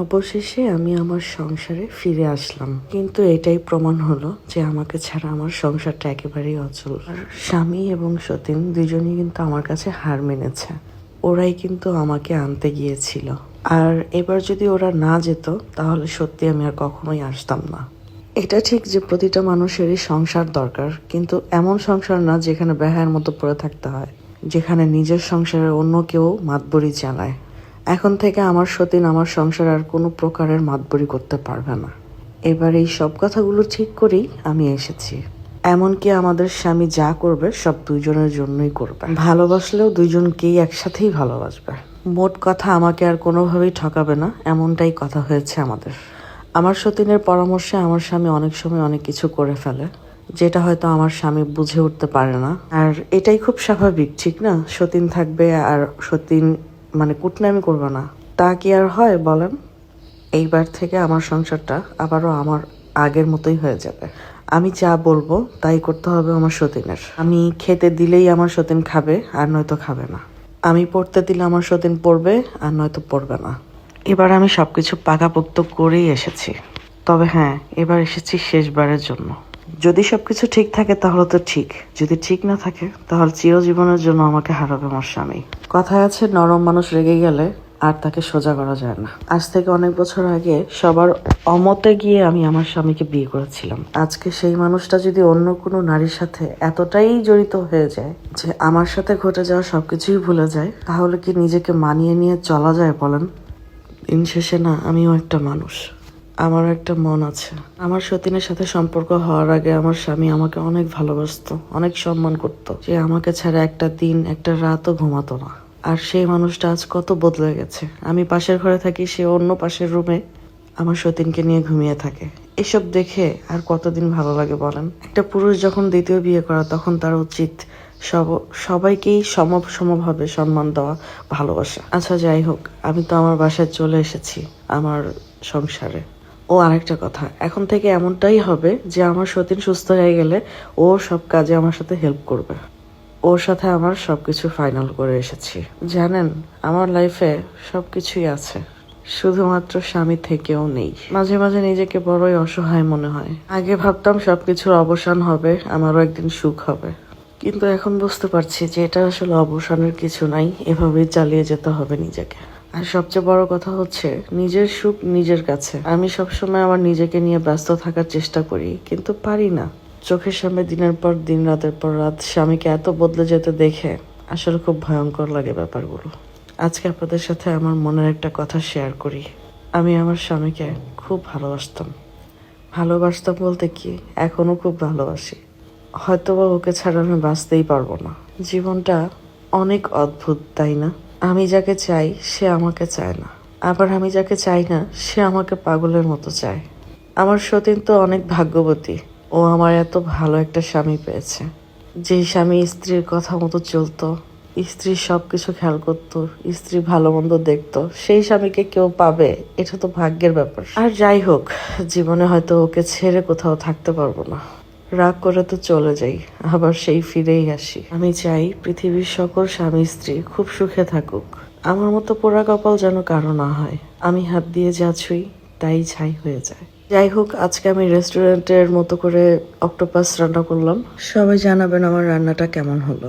অবশেষে আমি আমার সংসারে ফিরে আসলাম, কিন্তু এটাই প্রমাণ হলো যে আমাকে ছাড়া আমার সংসারটা একেবারেই অচল। আর স্বামী এবং সতীন দুজনই কিন্তু আমার কাছে হার মেনেছে। ওরাই কিন্তু আমাকে আনতে গিয়েছিল, আর এবার যদি ওরা না যেত তাহলে সত্যি আমি আর কখনোই আসতাম না। এটা ঠিক যে প্রতিটা মানুষেরই সংসার দরকার, কিন্তু এমন সংসার না যেখানে বেহায়ের মতো পড়ে থাকতে হয়, যেখানে নিজের সংসারে অন্য কেউ মাতবরি চালায়। এখন থেকে আমার সতীন আমার সংসার আর কোনো প্রকারের মাতবরি করতে পারবে না। এবার এই সব কথাগুলো ঠিক করেই আমি এসেছি। এমনকি আমাদের স্বামী যা করবে সব দুইজনের জন্যই করবে, ভালোবাসলেও দুইজনকেই একসাথেই ভালোবাসবে। মোট কথা আমাকে আর কোনোভাবেই ঠকাবে না, এমনটাই কথা হয়েছে আমাদের। আমার সতীনের পরামর্শে আমার স্বামী অনেক সময় অনেক কিছু করে ফেলে, যেটা হয়তো আমার স্বামী বুঝে উঠতে পারে না। আর এটাই খুব স্বাভাবিক, ঠিক না? সতীন থাকবে আর সতীন কুটনামি করবে না, তা কি আর হয় বলেন? এইবার থেকে আমার সংসারটা আবারও আমার আগের মতোই হয়ে যাবে। আমি যা বলবো তাই করতে হবে আমার সতীনের। আমি খেতে দিলেই আমার সতীন খাবে, আর নয়তো খাবে না। আমি পড়তে দিলে আমার সতীন পড়বে, আর নয়তো পড়বে না। এবার আমি সবকিছু পাকাপোক্ত করেই এসেছি। তবে হ্যাঁ, এবার এসেছি শেষবারের জন্য। যদি সবকিছু ঠিক থাকে তাহলে তো ঠিক, যদি ঠিক না থাকে তাহলে চিরজীবনের জন্য আমাকে হারাবে আমার স্বামী। কথায় আছে, নরম মানুষ রেগে গেলে আর তাকে সোজা করা যায় না। আজ থেকে অনেক বছর আগে সবার অমতে গিয়ে আমি আমার স্বামীকে বিয়ে করেছিলাম। আজকে সেই মানুষটা যদি অন্য কোনো নারীর সাথে এতটাই জড়িত হয়ে যায় যে আমার সাথে ঘটে যাওয়া সবকিছুই ভুলে যায়, তাহলে কি নিজেকে মানিয়ে নিয়ে চলা যায় বলেন? দিন শেষে না, আমিও একটা মানুষ, আমারও একটা মন আছে। আমার সতীনের সাথে সম্পর্ক হওয়ার আগে আমার স্বামী আমাকে অনেক ভালোবাসতো, অনেক সম্মান করতো। সে আমাকে ছাড়া একটা দিন একটা রাতও ঘুমাতো না। আর সেই মানুষটা আজ কত বদলে গেছে। আমি পাশের ঘরে থাকি, সে অন্য পাশের রুমে আমার সতীনকে নিয়ে ঘুমিয়ে থাকে। এসব দেখে আর কতদিন ভালো লাগে বলেন? একটা পুরুষ যখন দ্বিতীয় বিয়ে করা, তখন তার উচিত সবাইকেই সমভাবে সম্মান দেওয়া, ভালোবাসা। আচ্ছা যাই হোক, আমি তো আমার বাসায় চলে এসেছি, আমার সংসারে। ও আরেকটা কথা, এখন থেকে এমনটাই হবে যে আমার সতীন সুস্থ হয়ে গেলে ও সব কাজে আমার সাথে হেল্প করবে। ওর সাথে আমার সবকিছু ফাইনাল করে এসেছি। জানেন, আমার লাইফে সবকিছুই আছে, শুধুমাত্র স্বামী থেকেও নেই। মাঝে মাঝে নিজেকে বড়ই অসহায় মনে হয়। আগে ভাবতাম সবকিছুর অবসান হবে, আমারও একদিন সুখ হবে, কিন্তু এখন বুঝতে পারছি যে এটা আসলে অবসানের কিছু নাই, এভাবেই চালিয়ে যেতে হবে নিজেকে। আর সবচেয়ে বড় কথা হচ্ছে, নিজের সুখ নিজের কাছে। আমি সবসময় আমার নিজেকে নিয়ে ব্যস্ত থাকার চেষ্টা করি, কিন্তু পারি না। চোখের সামনে দিনের পর দিন, রাতের পর রাত স্বামীকে এত বদলে যেতে দেখে আসলে খুব ভয়ঙ্কর লাগে ব্যাপারগুলো। আজকে আপনাদের সাথে আমার মনের একটা কথা শেয়ার করি। আমি আমার স্বামীকে খুব ভালোবাসতাম বলতে কি, এখনো খুব ভালোবাসি। হয়তোবা ওকে ছাড়া আমি বাঁচতেই পারবো না। জীবনটা অনেক অদ্ভুত, তাই না? আমি যাকে চাই সে আমাকে চায় না, আবার আমি যাকে চাই না সে আমাকে পাগলের মতো চায়। আমার সতীন তো অনেক ভাগ্যবতী, ও আমার এত ভালো একটা স্বামী পেয়েছে, যে স্বামী স্ত্রীর কথা মতো চলতো, স্ত্রীর সবকিছু খেয়াল করতো, স্ত্রী ভালো মন্দ দেখতো। সেই স্বামীকে কেউ পাবে, এটা তো ভাগ্যের ব্যাপার। আর যাই হোক, জীবনে হয়তো ওকে ছেড়ে কোথাও থাকতে পারবো না। রাগ করে তো চলে যাই, আবার সেই ফিরেই আসি। আমি চাই পৃথিবীর সকল স্বামী স্ত্রী খুব সুখে থাকুক, আমার মতো পোড়া কপাল যেন কারো না হয়। আমি হাত দিয়ে যা ছুঁই তাই ছাই হয়ে যায়। যাই হোক, আজকে আমি রেস্টুরেন্টের মতো করে অক্টোপাস রান্না করলাম। সবাই জানাবেন আমার রান্নাটা কেমন হলো।